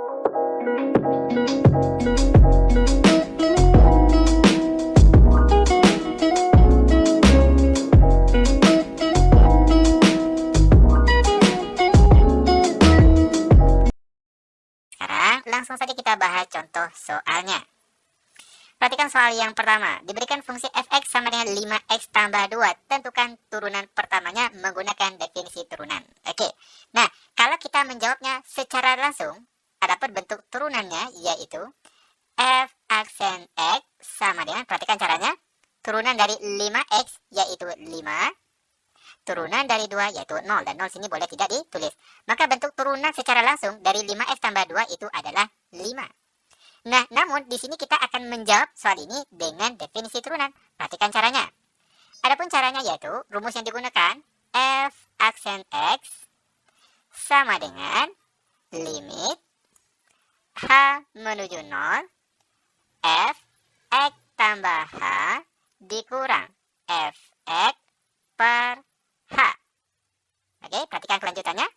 Sekarang langsung saja kita bahas contoh soalnya. Perhatikan soal yang pertama. Diberikan fungsi fx sama dengan 5x tambah 2. Tentukan turunan pertamanya menggunakan definisi turunan. Oke. Nah, kalau kita menjawabnya secara langsung, adapun bentuk turunannya yaitu f aksen x sama dengan, perhatikan caranya, turunan dari 5x yaitu 5, turunan dari 2 yaitu 0, dan 0 sini boleh tidak ditulis. Maka bentuk turunan secara langsung dari 5x tambah 2 itu adalah 5. Nah, namun di sini kita akan menjawab soal ini dengan definisi turunan. Perhatikan caranya. Adapun caranya yaitu rumus yang digunakan f aksen x sama dengan limit h menuju 0 f x tambah h dikurang f x per h. Oke, perhatikan kelanjutannya.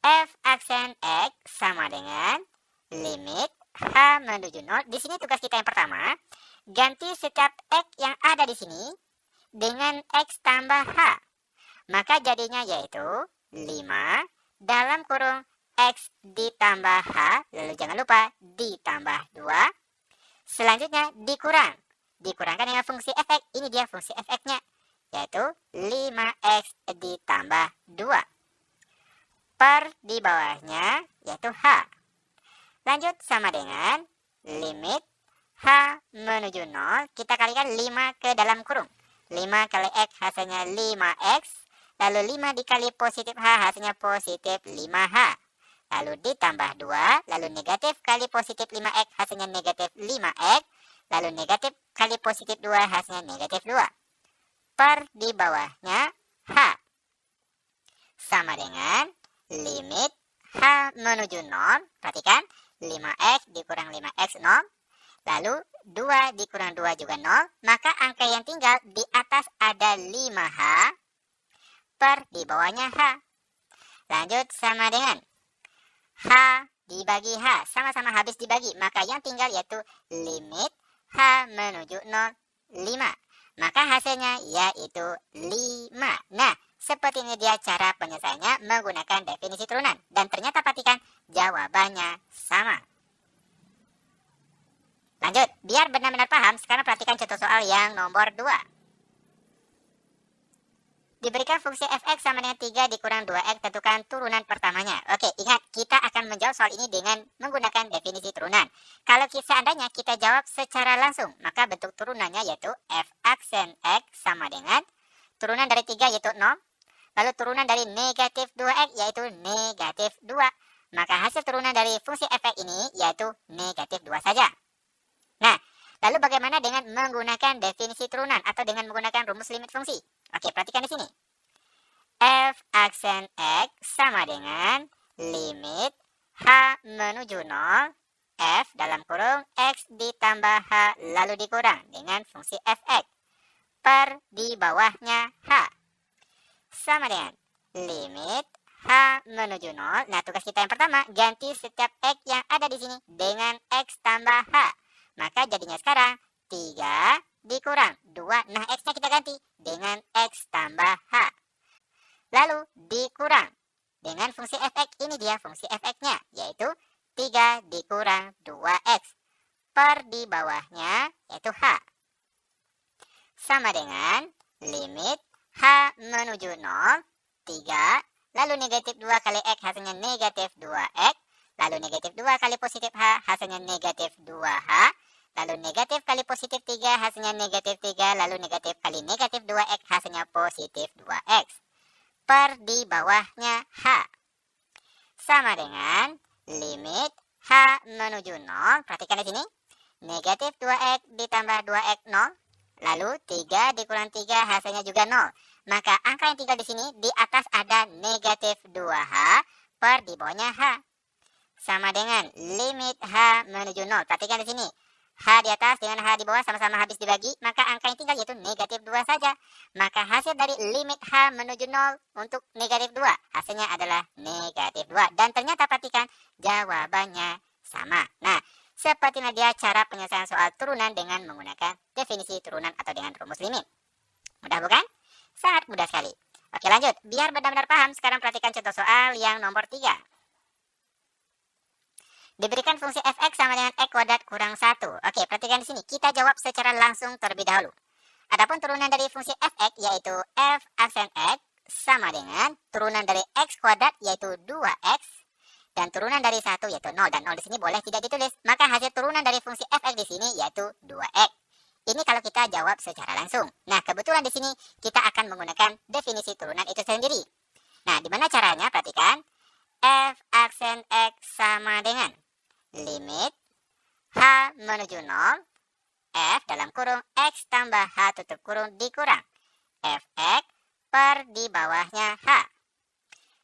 F aksen x sama dengan limit h menuju 0. Di sini tugas kita yang pertama, ganti setiap x yang ada di sini dengan x tambah h. Maka jadinya yaitu 5 dalam kurung x ditambah h, lalu jangan lupa ditambah 2. Selanjutnya dikurangkan dengan fungsi fx. Ini dia fungsi fx-nya, yaitu 5x ditambah 2. Per di bawahnya yaitu h. Lanjut sama dengan limit h menuju 0. Kita kalikan 5 ke dalam kurung. 5 kali x hasilnya 5x. Lalu 5 dikali positif h hasilnya positif 5h. Lalu ditambah 2. Lalu negatif kali positif 5x hasilnya negatif 5x. Lalu negatif kali positif 2 hasilnya negatif 2. Per di bawahnya h. Sama dengan limit h menuju 0. Perhatikan. 5x dikurang 5x 0. Lalu 2 dikurang 2 juga 0. Maka angka yang tinggal di atas ada 5h. Per di bawahnya h. Lanjut sama dengan h dibagi h. Sama-sama habis dibagi. Maka yang tinggal yaitu limit h menuju 0 5. Maka hasilnya yaitu 5. Nah, seperti ini dia cara penyelesaiannya menggunakan definisi turunan. Dan ternyata perhatikan jawabannya sama. Lanjut, biar benar-benar paham, sekarang perhatikan contoh soal yang nomor 2. Diberikan fungsi fx sama dengan 3 dikurang 2x, tentukan turunan pertamanya. Oke, ingat, kita akan menjawab soal ini dengan menggunakan definisi turunan. Kalau seandainya kita jawab secara langsung, maka bentuk turunannya yaitu f aksen x sama dengan turunan dari 3 yaitu 0. Lalu turunan dari negatif 2x yaitu negatif 2. Maka hasil turunan dari fungsi fx ini yaitu negatif 2 saja. Nah, lalu bagaimana dengan menggunakan definisi turunan atau dengan menggunakan rumus limit fungsi? Oke, perhatikan di sini. F aksen x sama dengan limit h menuju 0 f dalam kurung x ditambah h lalu dikurang dengan fungsi fx per di bawahnya h. Sama dengan limit h menuju 0. Nah, tugas kita yang pertama, ganti setiap x yang ada di sini dengan x tambah h. Maka jadinya sekarang 3 dikurang 2. Nah, x-nya kita ganti dengan x tambah h. Lalu dikurang dengan fungsi fx. Ini dia fungsi fx-nya, yaitu 3 dikurang 2x. Per di bawahnya yaitu h. Sama dengan limit h menuju 0, 3, lalu negatif 2 kali x hasilnya negatif 2x, lalu negatif 2 kali positif h hasilnya negatif 2h, lalu negatif kali positif 3 hasilnya negatif 3, lalu negatif kali negatif 2x hasilnya positif 2x. Per di bawahnya h. Sama dengan limit h menuju 0, perhatikan di sini, negatif 2x ditambah 2x 0, lalu 3 dikurang 3 hasilnya juga 0. Maka angka yang tinggal di sini di atas ada negatif 2h per di bawahnya h. Sama dengan limit h menuju 0. Perhatikan di sini. H di atas dengan H di bawah sama-sama habis dibagi, maka angka yang tinggal yaitu negatif 2 saja. Maka hasil dari limit H menuju 0 untuk negatif 2, hasilnya adalah negatif 2. Dan ternyata perhatikan, jawabannya sama. Nah, sepertinya dia cara penyelesaian soal turunan dengan menggunakan definisi turunan atau dengan rumus limit. Mudah bukan? Sangat mudah sekali. Oke, lanjut. Biar benar-benar paham, sekarang perhatikan contoh soal yang nomor 3. Diberikan fungsi fx sama dengan x kuadrat kurang 1. Oke, perhatikan di sini. Kita jawab secara langsung terlebih dahulu. Adapun turunan dari fungsi fx yaitu f aksen x sama dengan turunan dari x kuadrat yaitu 2x dan turunan dari 1 yaitu 0, dan 0 di sini boleh tidak ditulis. Maka hasil turunan dari fungsi fx di sini yaitu 2x. Ini kalau kita jawab secara langsung. Nah, kebetulan di sini kita akan menggunakan definisi turunan itu sendiri. Nah, di mana caranya? Perhatikan. F aksen x sama dengan limit H menuju 0, F dalam kurung X tambah H tutup kurung dikurang Fx per di bawahnya H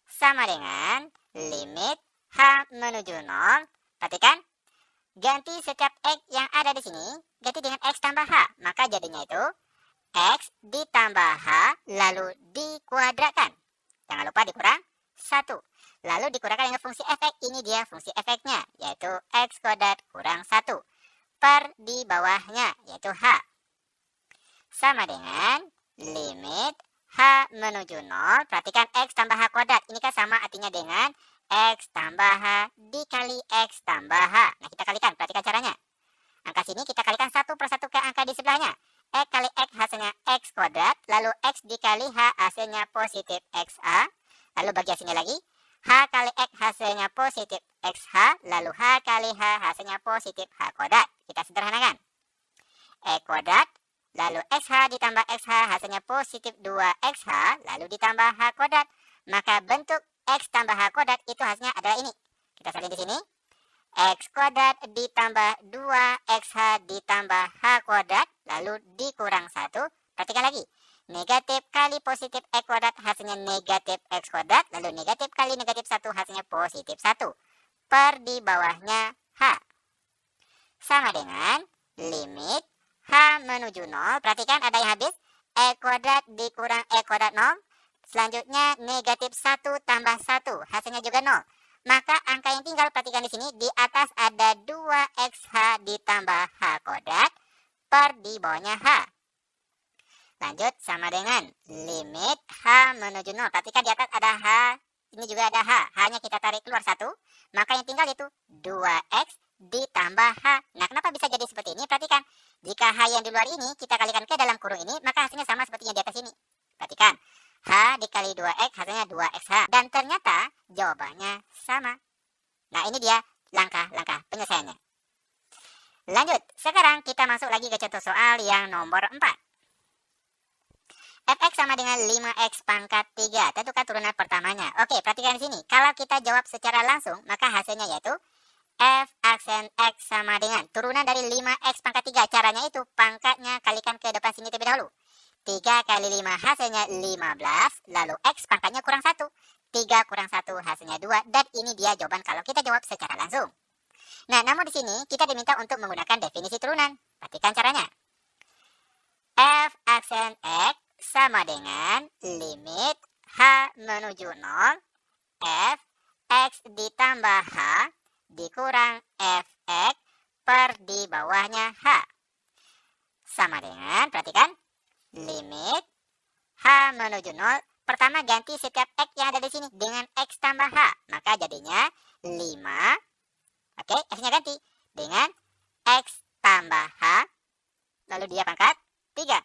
sama dengan limit H menuju 0. Perhatikan, ganti setiap X yang ada di sini, ganti dengan X tambah H. Maka jadinya itu X ditambah H lalu dikuadratkan. Jangan lupa dikurang 1. Lalu dikurangkan dengan fungsi fx, ini dia fungsi fx-nya, yaitu x kuadrat kurang 1 per di bawahnya, yaitu h. Sama dengan limit h menuju 0, perhatikan x tambah h kuadrat, ini kan sama artinya dengan x tambah h dikali x tambah h. Nah, kita kalikan, perhatikan caranya. Angka sini kita kalikan satu per satu ke angka di sebelahnya. X kali x hasilnya x kuadrat, lalu x dikali h hasilnya positif xa, lalu bagian sini lagi. H kali X hasilnya positif XH, lalu H kali H hasilnya positif H kuadrat. Kita sederhanakan. X kuadrat, lalu XH ditambah XH hasilnya positif 2XH, lalu ditambah H kuadrat. Maka bentuk X tambah H kuadrat itu hasilnya adalah ini. Kita salin di sini. X kuadrat ditambah 2XH ditambah H kuadrat, lalu dikurang 1. Perhatikan lagi. Negatif kali positif X kuadrat hasilnya negatif X kuadrat, lalu negatif kali negatif 1 hasilnya positif 1 per di bawahnya H sama dengan limit H menuju 0. Perhatikan ada yang habis, X kuadrat dikurang X kuadrat 0, selanjutnya negatif 1 tambah 1 hasilnya juga 0. Maka angka yang tinggal, perhatikan di sini, di atas ada 2XH ditambah H kuadrat per di bawahnya H. Lanjut sama dengan limit H menuju 0. Perhatikan di atas ada H, ini juga ada H. H-nya kita tarik keluar 1, maka yang tinggal itu 2X ditambah H. Nah, kenapa bisa jadi seperti ini? Perhatikan, jika H yang di luar ini kita kalikan ke dalam kurung ini, maka hasilnya sama seperti yang di atas ini. Perhatikan, H dikali 2X hasilnya 2XH. Dan ternyata jawabannya sama. Nah, ini dia langkah-langkah penyelesaiannya. Lanjut, sekarang kita masuk lagi ke contoh soal yang nomor 4. Fx sama dengan 5x pangkat 3. Tentukan turunan pertamanya. Oke, perhatikan di sini. Kalau kita jawab secara langsung, maka hasilnya yaitu f aksen x sama dengan turunan dari 5x pangkat 3. Caranya itu pangkatnya kalikan ke depan sini terlebih dahulu. 3 kali 5 hasilnya 15. Lalu x pangkatnya kurang 1. 3 kurang 1 hasilnya 2. Dan ini dia jawaban kalau kita jawab secara langsung. Nah, namun di sini kita diminta untuk menggunakan definisi turunan. Perhatikan caranya. F aksen x sama dengan limit H menuju 0, F X ditambah H dikurang Fx per di bawahnya H. Sama dengan, perhatikan, limit H menuju 0. Pertama ganti setiap X yang ada di sini dengan X tambah H. Maka jadinya 5. Oke, X-nya ganti dengan X tambah H. Lalu dia pangkat 3.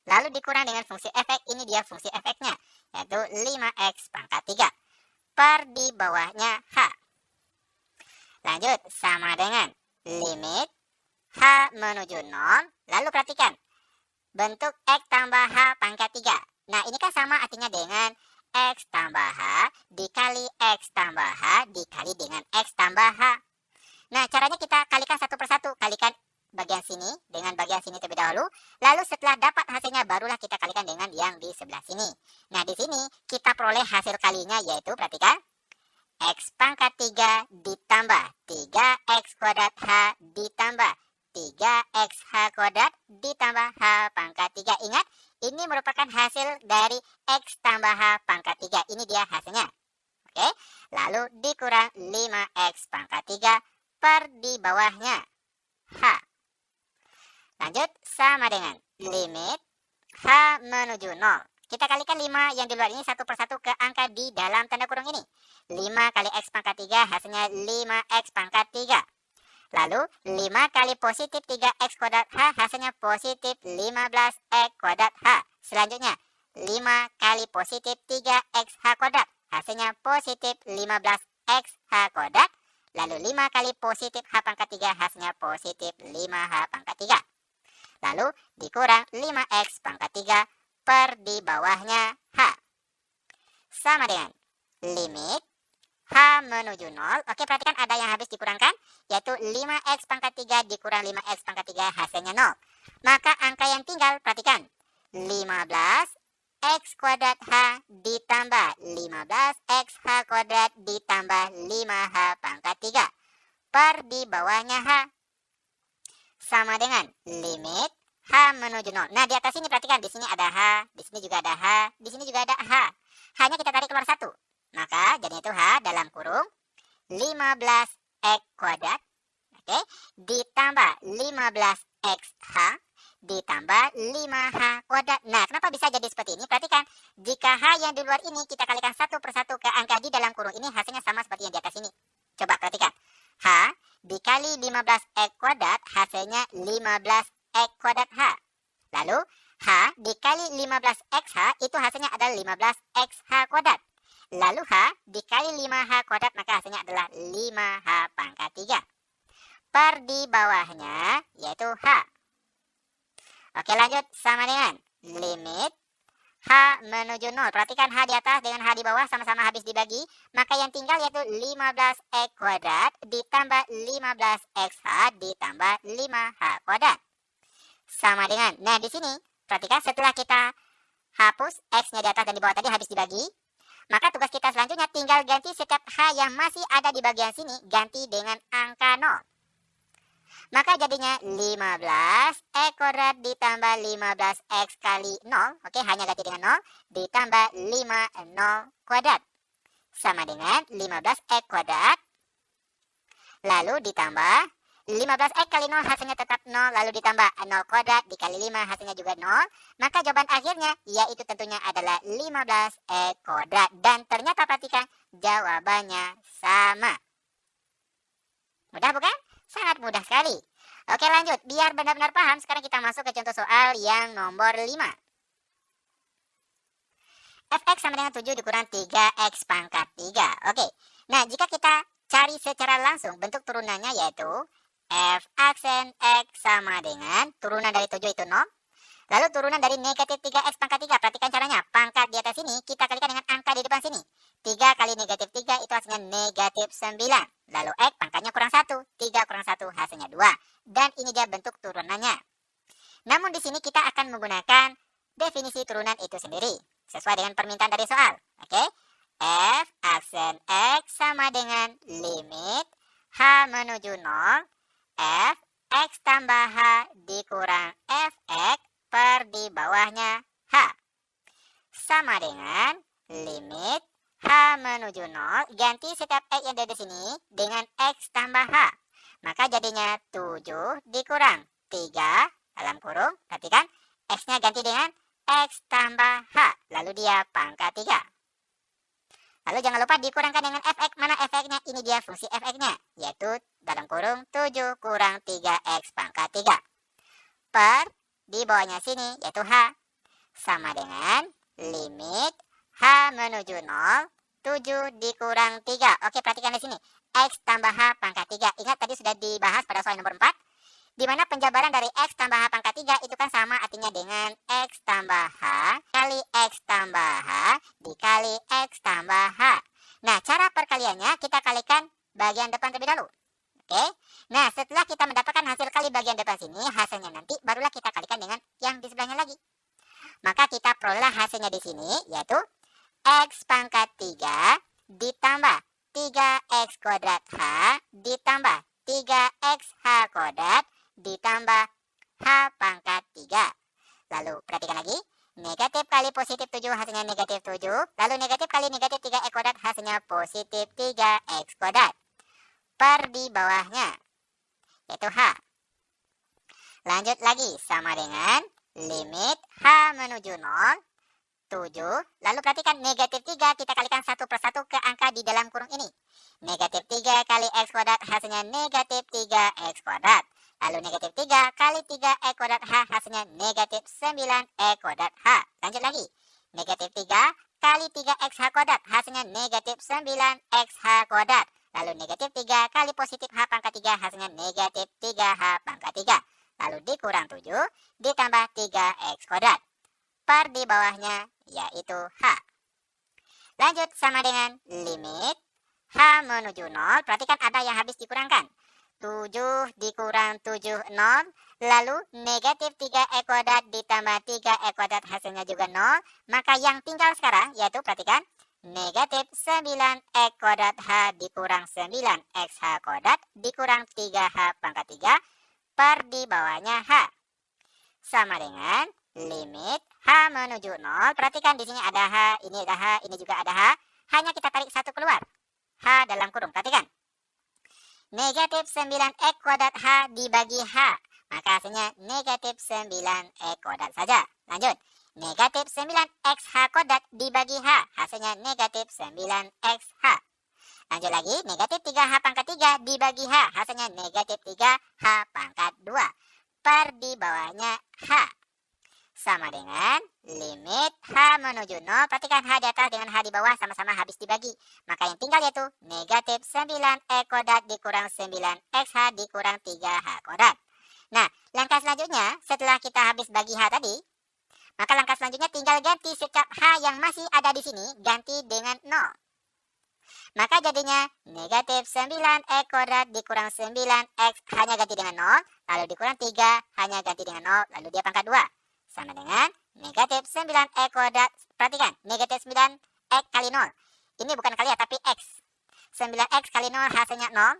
Lalu dikurang dengan fungsi fx, ini dia fungsi fx-nya, yaitu 5x pangkat 3 per di bawahnya H. Lanjut, sama dengan limit H menuju 0, lalu perhatikan, bentuk X tambah H pangkat 3. Nah, ini kan sama artinya dengan X tambah H dikali X tambah H dikali dengan X tambah H. Nah, caranya kita kalikan satu persatu, kalikan bagian sini dengan bagian sini terlebih dahulu, lalu setelah dapat hasilnya barulah kita kalikan dengan yang di sebelah sini. Nah, di sini kita peroleh hasil kalinya yaitu, perhatikan, X pangkat 3 ditambah 3X kuadrat H ditambah 3xh kuadrat ditambah h pangkat 3. Ingat, ini merupakan hasil dari x tambah h pangkat 3. Ini dia hasilnya. Oke, lalu dikurang 5x pangkat 3 per di bawahnya h. Lanjut, sama dengan limit h menuju 0. Kita kalikan 5 yang di luar ini satu persatu ke angka di dalam tanda kurung ini. 5 kali x pangkat 3 hasilnya 5x pangkat 3. Lalu 5 kali positif 3x kuadrat h hasilnya positif 15x kuadrat h. Selanjutnya 5 kali positif 3xh kuadrat hasilnya positif 15xh kuadrat. Lalu 5 kali positif h pangkat 3 hasilnya positif 5h pangkat 3. Lalu dikurang 5x pangkat 3 per di bawahnya h. Sama dengan limit h menuju 0. Oke, perhatikan ada yang habis dikurangkan, yaitu 5x pangkat 3 dikurang 5x pangkat 3 hasilnya 0. Maka angka yang tinggal, perhatikan, 15x kuadrat h ditambah 15xh kuadrat ditambah 5h pangkat 3 per di bawahnya h. Sama dengan limit h menuju 0. Nah, di atas ini perhatikan, di sini ada h, di sini juga ada h, di sini juga ada h. Hanya kita tarik keluar satu. Maka jadinya itu h dalam kurung 15x kuadrat, oke, ditambah 15xh ditambah 5h kuadrat. Nah, kenapa bisa jadi seperti ini? Perhatikan, jika h yang di luar ini kita kalikan satu persatu ke angka di dalam kurung ini, hasilnya sama seperti yang di atas ini. Coba perhatikan, h dikali 15x kuadrat hasilnya 15x kuadrat h. Lalu h dikali 15xh itu hasilnya adalah 15xh kuadrat. Lalu h dikali 5h kuadrat maka hasilnya adalah 5h pangkat 3. Per di bawahnya yaitu h. Oke, lanjut, sama dengan limit h menuju 0. Perhatikan h di atas dengan h di bawah sama-sama habis dibagi. Maka yang tinggal yaitu 15x kuadrat ditambah 15xh ditambah 5h kuadrat. Sama dengan, nah di sini perhatikan setelah kita hapus x-nya di atas dan di bawah tadi habis dibagi, maka tugas kita selanjutnya tinggal ganti setiap h yang masih ada di bagian sini, ganti dengan angka 0. Maka jadinya 15x kuadrat ditambah 15x kali 0, oke, hanya ganti dengan 0, ditambah 5 0 kuadrat. Sama dengan 15x kuadrat, lalu ditambah 15x kali 0 hasilnya tetap 0, lalu ditambah 0 kuadrat dikali 5 hasilnya juga 0. Maka jawaban akhirnya yaitu tentunya adalah 15x kuadrat. Dan ternyata perhatikan jawabannya sama. Mudah bukan? Sangat mudah sekali. Oke, lanjut. Biar benar-benar paham, sekarang kita masuk ke contoh soal yang nomor 5. Fx sama dengan 7 dikurang 3x pangkat 3. Oke, nah jika kita cari secara langsung bentuk turunannya yaitu f aksen x sama dengan turunan dari 7 itu 0. Lalu turunan dari negatif 3x pangkat 3. Perhatikan caranya. Pangkat di atas ini kita kalikan dengan angka di depan sini. 3 kali negatif 3 itu hasilnya negatif 9. Lalu x pangkatnya kurang 1. 3 kurang 1 hasilnya 2. Dan ini dia bentuk turunannya. Namun di sini kita akan menggunakan definisi turunan itu sendiri. Sesuai dengan permintaan dari soal. Oke. F aksen x sama dengan limit h menuju 0. F x tambah h dikurang fx per di bawahnya h. Sama dengan limit h menuju 0. Ganti setiap x yang ada di sini dengan x tambah h. Maka jadinya 7 dikurang 3 dalam kurung. Perhatikan x-nya ganti dengan x tambah h. Lalu dia pangkat 3. Lalu jangan lupa dikurangkan dengan fx. Mana fx-nya? Ini dia fungsi fx-nya, yaitu dalam kurung 7 kurang 3x pangkat 3. Per di bawahnya sini yaitu h. Sama dengan limit h menuju 0. 7 dikurang 3. Oke, perhatikan di sini. X tambah h pangkat 3. Ingat tadi sudah dibahas pada soal nomor 4. Di mana penjabaran dari x tambah h pangkat 3 itu kan sama artinya dengan x tambah h kali x tambah h dikali x tambah h. Nah, cara perkaliannya kita kalikan bagian depan terlebih dahulu. Oke. Nah, setelah kita mendapatkan hasil kali bagian depan sini, hasilnya nanti barulah kita kalikan dengan yang di sebelahnya lagi. Maka kita peroleh hasilnya di sini yaitu x pangkat 3 ditambah 3x kuadrat h ditambah 3xh kuadrat ditambah 7 hasilnya negatif 7. Lalu negatif kali negatif 3x kuadrat hasilnya positif 3x kuadrat. Per di bawahnya, yaitu H. Lanjut lagi, sama dengan limit H menuju 0, 7. Lalu perhatikan negatif 3 kita kalikan satu persatu ke angka di dalam kurung ini. Negatif 3 kali x kuadrat hasilnya negatif 3x kuadrat. Lalu negatif 3 kali 3x kuadrat H hasilnya negatif 9x kuadrat H. Lanjut lagi. Negatif 3 kali 3xh kuadrat hasilnya negatif 9xh kuadrat. Lalu negatif 3 kali positif H pangkat 3 hasilnya negatif 3H pangkat 3. Lalu dikurang 7 ditambah 3x kuadrat. Per di bawahnya yaitu H. Lanjut sama dengan limit H menuju 0. Perhatikan ada yang habis dikurangkan. 7 dikurang 7, 0. Lalu negatif 3x kuadrat ditambah 3x kuadrat hasilnya juga 0. Maka yang tinggal sekarang yaitu perhatikan negatif 9x kuadrat H dikurang 9xh kuadrat dikurang 3H pangkat 3 per di bawahnya H. Sama dengan limit H menuju 0. Perhatikan di sini ada H, ini ada H, ini juga ada H. Hanya kita tarik satu keluar. H dalam kurung. Perhatikan. Negatif 9x kuadrat H dibagi H. Maka hasilnya negatif 9x kuadrat saja. Lanjut. Negatif 9xh kuadrat dibagi H. Hasilnya negatif 9xh. Lanjut lagi. Negatif 3H pangkat 3 dibagi H. Hasilnya negatif 3H pangkat 2. Per di bawahnya H. Sama dengan limit H menuju 0. Perhatikan H di atas dengan H di bawah sama-sama habis dibagi. Maka yang tinggal yaitu negatif 9x kuadrat dikurang 9xh dikurang 3H kuadrat. Nah, langkah selanjutnya setelah kita habis bagi H tadi, maka langkah selanjutnya tinggal ganti secap H yang masih ada di sini, ganti dengan 0. Maka jadinya negatif 9x kuadrat dikurang 9x hanya ganti dengan 0. Lalu dikurang 3 hanya ganti dengan 0. Lalu dia pangkat 2. Sama dengan negatif 9x kuadrat. Perhatikan, negatif 9x kali 0. Ini bukan kali ya, tapi x. 9x kali 0 hasilnya 0.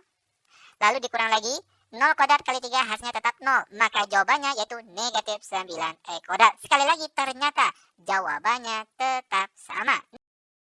Lalu dikurang lagi, 0 kuadrat kali 3 hasilnya tetap 0. Maka jawabannya yaitu negatif 9x kuadrat. Sekali lagi, ternyata jawabannya tetap sama.